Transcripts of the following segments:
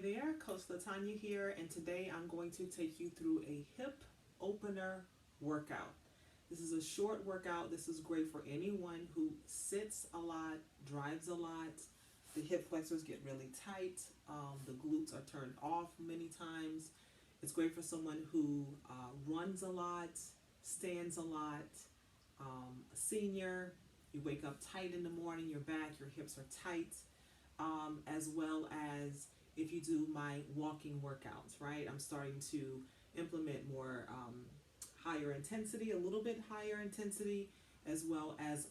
there, Coach Latanya here, and today I'm going to take you through a hip opener workout. This is a short workout. This is great for anyone who sits a lot, drives a lot. The hip flexors get really tight. The glutes are turned off many times. It's great for someone who runs a lot, stands a lot, a senior. You wake up tight in the morning, your back, your hips are tight, as well as if you do my walking workouts, right? I'm starting to implement more higher intensity, a little bit higher intensity, as well as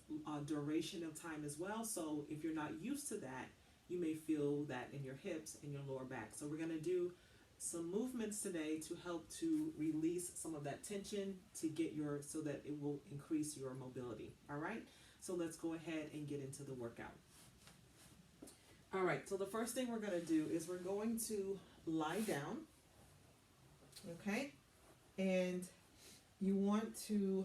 duration of time as well. So if you're not used to that, you may feel that in your hips and your lower back. So we're going to do some movements today to help to release some of that tension to get your so that it will increase your mobility. All right, so let's go ahead and get into the workout. All right, so the first thing we're going to do is we're going to lie down, okay, and you want to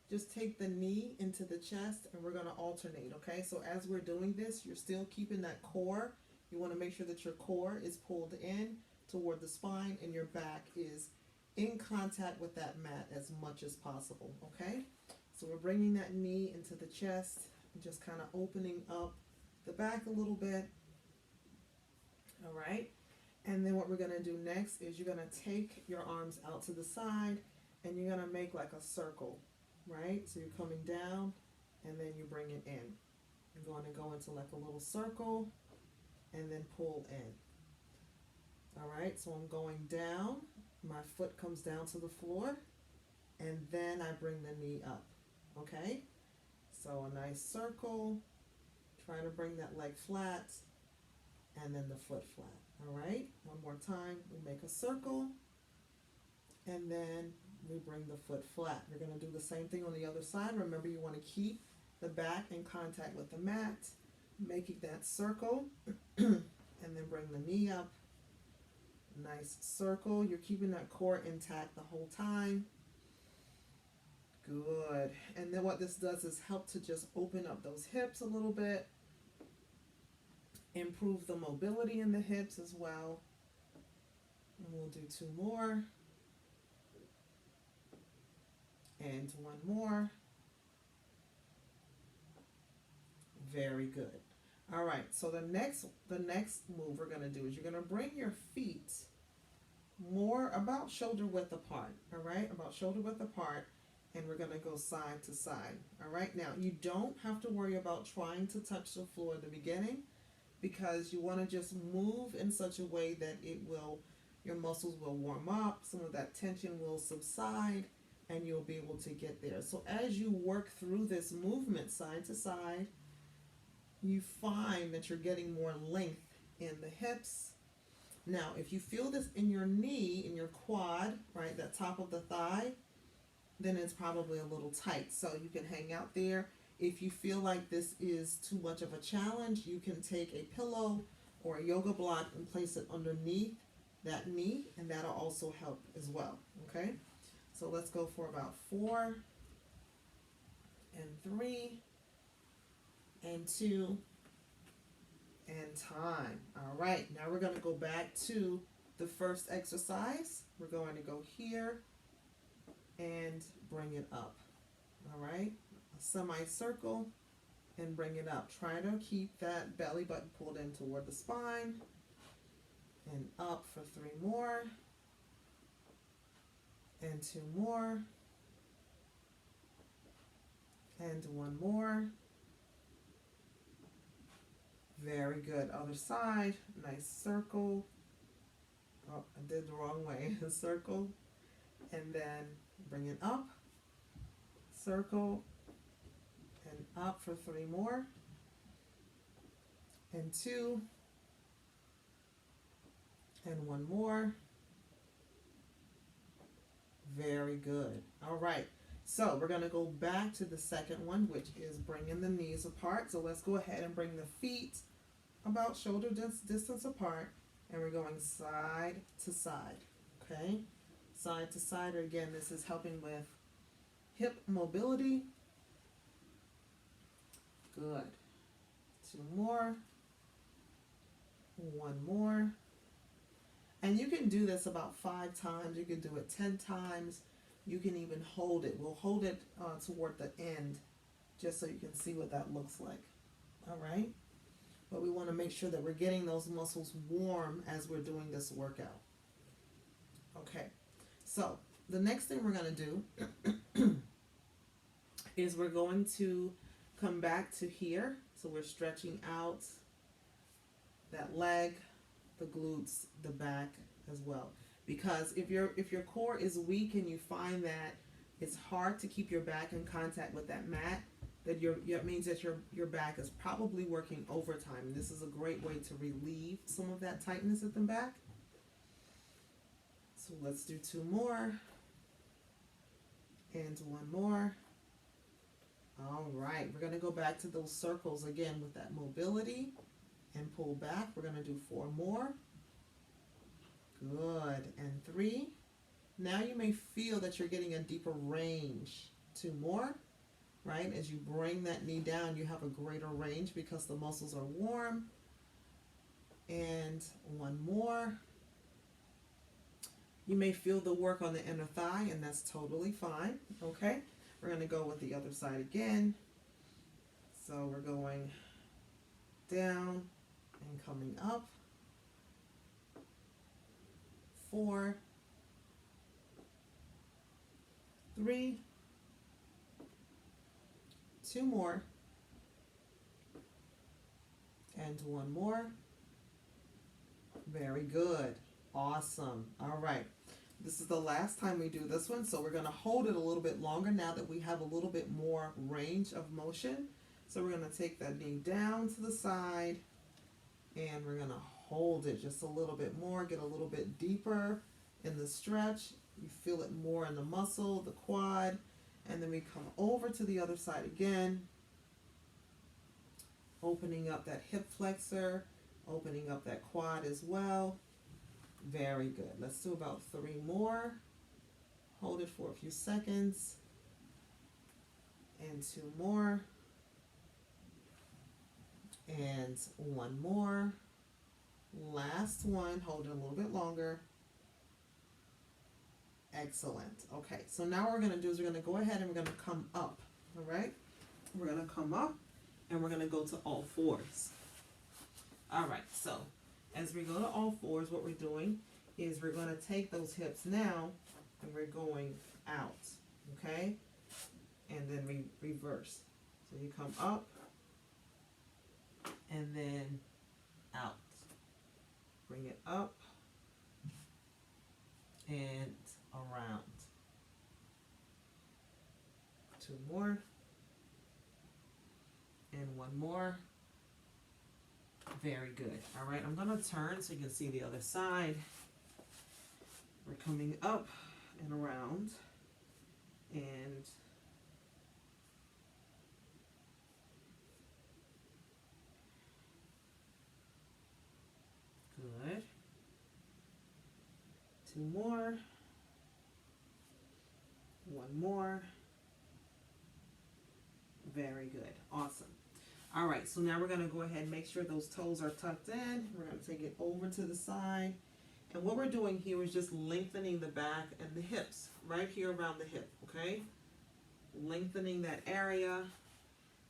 just take the knee into the chest, and we're going to alternate, okay? So as we're doing this, you're still keeping that core. You want to make sure that your core is pulled in toward the spine and your back is in contact with that mat as much as possible, okay? So we're bringing that knee into the chest and just kind of opening up the back a little bit, all right? And then what we're going to do next is you're going to take your arms out to the side and you're going to make like a circle, right? So you're coming down and then you bring it in. You're going to go into like a little circle and then pull in. All right, so I'm going down, my foot comes down to the floor, and then I bring the knee up, okay? So a nice circle, try to bring that leg flat, and then the foot flat, all right? One more time, we make a circle, and then we bring the foot flat. We're gonna do the same thing on the other side. Remember, you wanna keep the back in contact with the mat, making that circle, and then bring the knee up. Nice circle. You're keeping that core intact the whole time. Good. And then what this does is help to just open up those hips a little bit, improve the mobility in the hips as well. And we'll do two more. And one more. Very good. All right, so the next move we're going to do is you're going to bring your feet more about shoulder width apart, all right? About shoulder width apart, and we're going to go side to side, all right? Now, you don't have to worry about trying to touch the floor at the beginning because you want to just move in such a way that your muscles will warm up, some of that tension will subside, and you'll be able to get there. So as you work through this movement side to side, you find that you're getting more length in the hips. Now, if you feel this in your knee, in your quad, right, that top of the thigh, then it's probably a little tight. So you can hang out there. If you feel like this is too much of a challenge, you can take a pillow or a yoga block and place it underneath that knee, and that'll also help as well, okay? So let's go for about 4 and 3 and 2 and time. All right, now we're going to go back to the first exercise. We're going to go here and bring it up. All right, a semicircle and bring it up. Try to keep that belly button pulled in toward the spine, and up for 3 more and 2 more and 1 more. Very good. Other side. Nice circle. Oh, I did the wrong way. Circle. And then bring it up. Circle. And up for 3 more. And 2. And 1 more. Very good. All right. So we're going to go back to the second one, which is bringing the knees apart. So let's go ahead and bring the feet about shoulder distance apart, and we're going side to side, okay? Side to side. Again, this is helping with hip mobility. Good. 2 more. 1 more. And you can do this about 5 times. You can do it 10 times. You can even hold it. We'll hold it toward the end just so you can see what that looks like. All right? But we want to make sure that we're getting those muscles warm as we're doing this workout. Okay, so the next thing we're going to do is we're going to come back to here. So we're stretching out that leg, the glutes, the back as well. Because if your core is weak and you find that it's hard to keep your back in contact with that mat, that it means that your back is probably working overtime. This is a great way to relieve some of that tightness at the back. So let's do 2 more. And 1 more. All right, we're going to go back to those circles again with that mobility and pull back. We're going to do 4 more. Good. And 3. Now you may feel that you're getting a deeper range. 2 more. Right? As you bring that knee down, you have a greater range because the muscles are warm. And 1 more. You may feel the work on the inner thigh, and that's totally fine. Okay? We're going to go with the other side again. So we're going down and coming up. 4, 3, 2 more, and 1 more. Very good. Awesome. All right. This is the last time we do this one, so we're going to hold it a little bit longer now that we have a little bit more range of motion. So we're going to take that knee down to the side, and we're going to hold it just a little bit more, get a little bit deeper in the stretch. You feel it more in the muscle, the quad, and then we come over to the other side again, opening up that hip flexor, opening up that quad as well. Very good. Let's do about 3 more. Hold it for a few seconds. And 2 more. And 1 more. Last one. Hold it a little bit longer. Excellent. Okay, so now what we're going to do is we're going to go ahead and we're going to come up. All right? We're going to come up and we're going to go to all 4s. All right, so as we go to all 4s, what we're doing is we're going to take those hips now and we're going out, okay? And then we reverse. So you come up and then out. Bring it up and around. 2 more. And 1 more. Very good. All right, I'm going to turn so you can see the other side. We're coming up and around. And good. 2 more. 1 more. Very good. Awesome. All right, so now we're going to go ahead and make sure those toes are tucked in. We're going to take it over to the side. And what we're doing here is just lengthening the back and the hips, right here around the hip, okay? Lengthening that area.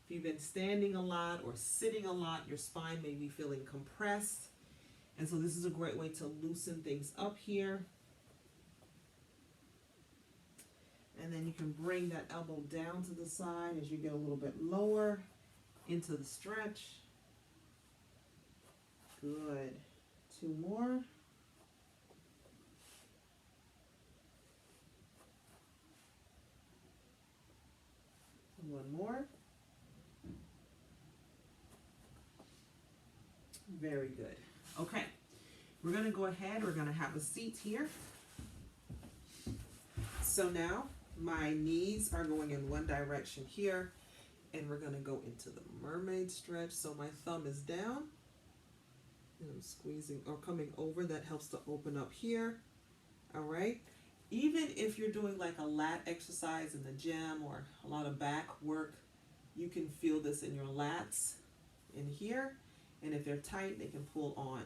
If you've been standing a lot or sitting a lot, your spine may be feeling compressed. And so this is a great way to loosen things up here. And then you can bring that elbow down to the side as you get a little bit lower into the stretch. Good. 2 more. 1 more. Very good. Okay. We're going to go ahead. We're going to have a seat here. So now my knees are going in one direction here. And we're going to go into the mermaid stretch. So my thumb is down. And I'm squeezing or coming over. That helps to open up here. All right. Even if you're doing like a lat exercise in the gym or a lot of back work, you can feel this in your lats in here. And if they're tight, they can pull on.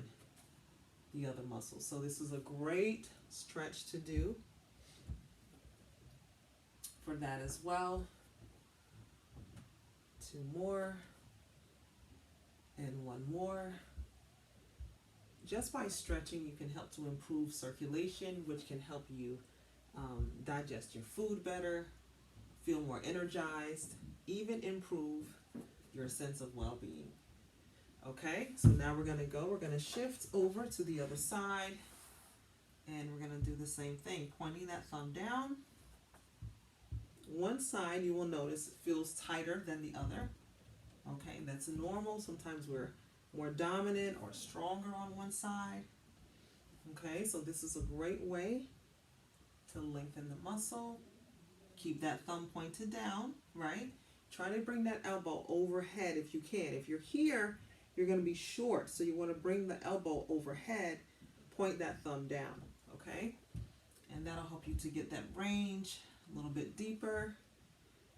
the other muscle. So this is a great stretch to do for that as well. 2 more and 1 more. Just by stretching, you can help to improve circulation, which can help you digest your food better, feel more energized, even improve your sense of well-being. Okay, so now we're going to shift over to the other side, and we're going to do the same thing, pointing that thumb down. One side, you will notice, feels tighter than the other. Okay, that's normal. Sometimes we're more dominant or stronger on one side. Okay, so this is a great way to lengthen the muscle. Keep that thumb pointed down, right? Try to bring that elbow overhead if you can. If you're here, you're going to be short, so you want to bring the elbow overhead, point that thumb down, okay? And that'll help you to get that range a little bit deeper.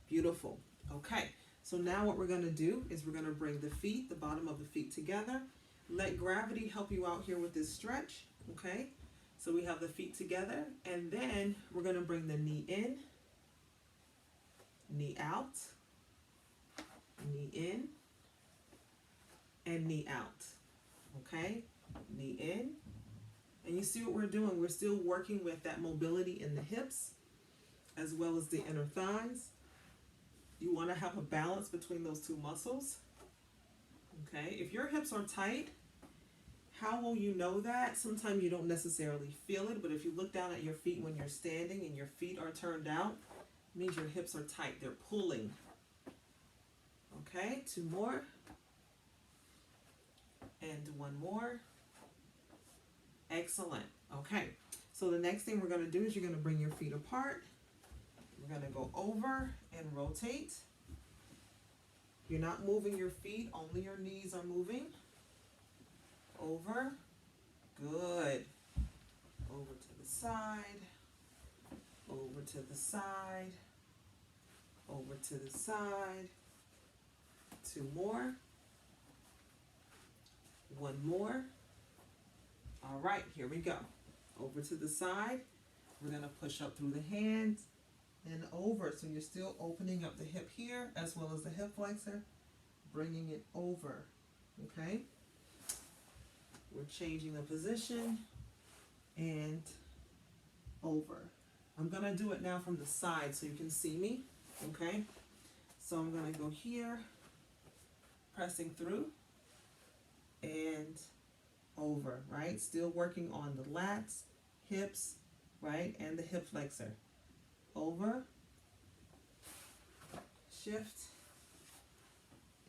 Beautiful. Okay, so now what we're going to do is we're going to bring the feet, the bottom of the feet together. Let gravity help you out here with this stretch, okay? So we have the feet together, and then we're going to bring the knee in, knee out, knee in, and knee out, okay? Knee in. And you see what we're doing? We're still working with that mobility in the hips as well as the inner thighs. You want to have a balance between those two muscles, okay? If your hips are tight, how will you know that? Sometimes you don't necessarily feel it, but if you look down at your feet when you're standing and your feet are turned out, it means your hips are tight. They're pulling. Okay, 2 more. And 1 more. Excellent. Okay, so the next thing we're going to do is you're going to bring your feet apart. We're going to go over and rotate. You're not moving your feet, only your knees are moving. Over. Good. Over to the side. Over to the side. Over to the side. 2 more. 1 more. All right, here we go. Over to the side. We're going to push up through the hands and over. So you're still opening up the hip here as well as the hip flexor, bringing it over. Okay? We're changing the position and over. I'm going to do it now from the side so you can see me. Okay? So I'm going to go here, pressing through and over, right? Still working on the lats, hips, right? And the hip flexor. Over, shift,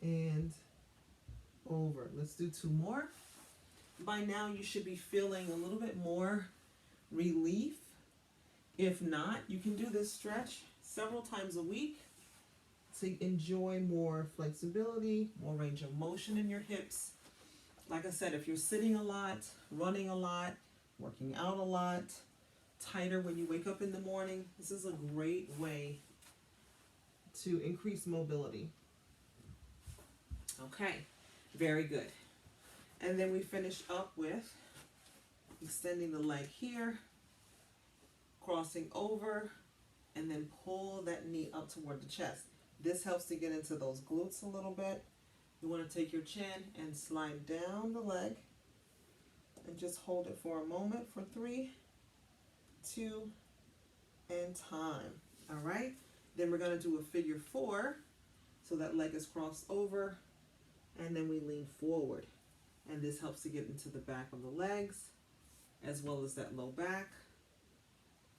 and over. Let's do 2 more. By now you should be feeling a little bit more relief. If not, you can do this stretch several times a week to enjoy more flexibility, more range of motion in your hips. Like I said, if you're sitting a lot, running a lot, working out a lot, tighter when you wake up in the morning, this is a great way to increase mobility. Okay, very good. And then we finish up with extending the leg here, crossing over, and then pull that knee up toward the chest. This helps to get into those glutes a little bit. You want to take your chin and slide down the leg and just hold it for a moment for 3, 2, and time. All right. Then we're going to do a figure 4. So that leg is crossed over and then we lean forward. And this helps to get into the back of the legs as well as that low back.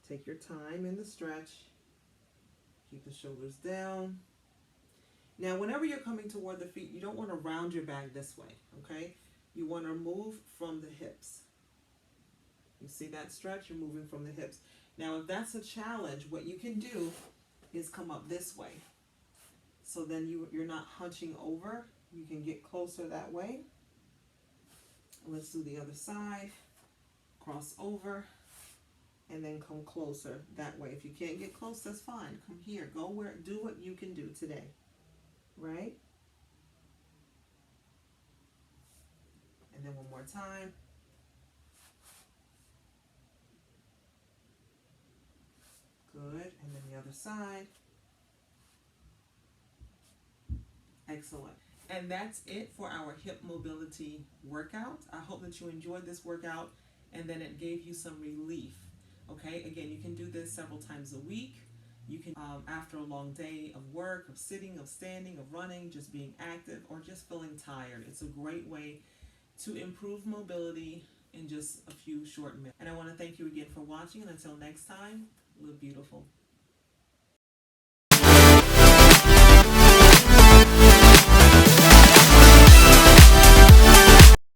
Take your time in the stretch. Keep the shoulders down. Now, whenever you're coming toward the feet, you don't want to round your back this way, okay? You want to move from the hips. You see that stretch? You're moving from the hips. Now, if that's a challenge, what you can do is come up this way. So then you're not hunching over. You can get closer that way. Let's do the other side. Cross over. And then come closer that way. If you can't get close, that's fine. Come here. Go where. Do what you can do today. Right? And then one more time. Good. And then the other side. Excellent. And that's it for our hip mobility workout. I hope that you enjoyed this workout and then it gave you some relief. Okay, again, you can do this several times a week. You can, after a long day of work, of sitting, of standing, of running, just being active, or just feeling tired. It's a great way to improve mobility in just a few short minutes. And I want to thank you again for watching, and until next time, live beautiful.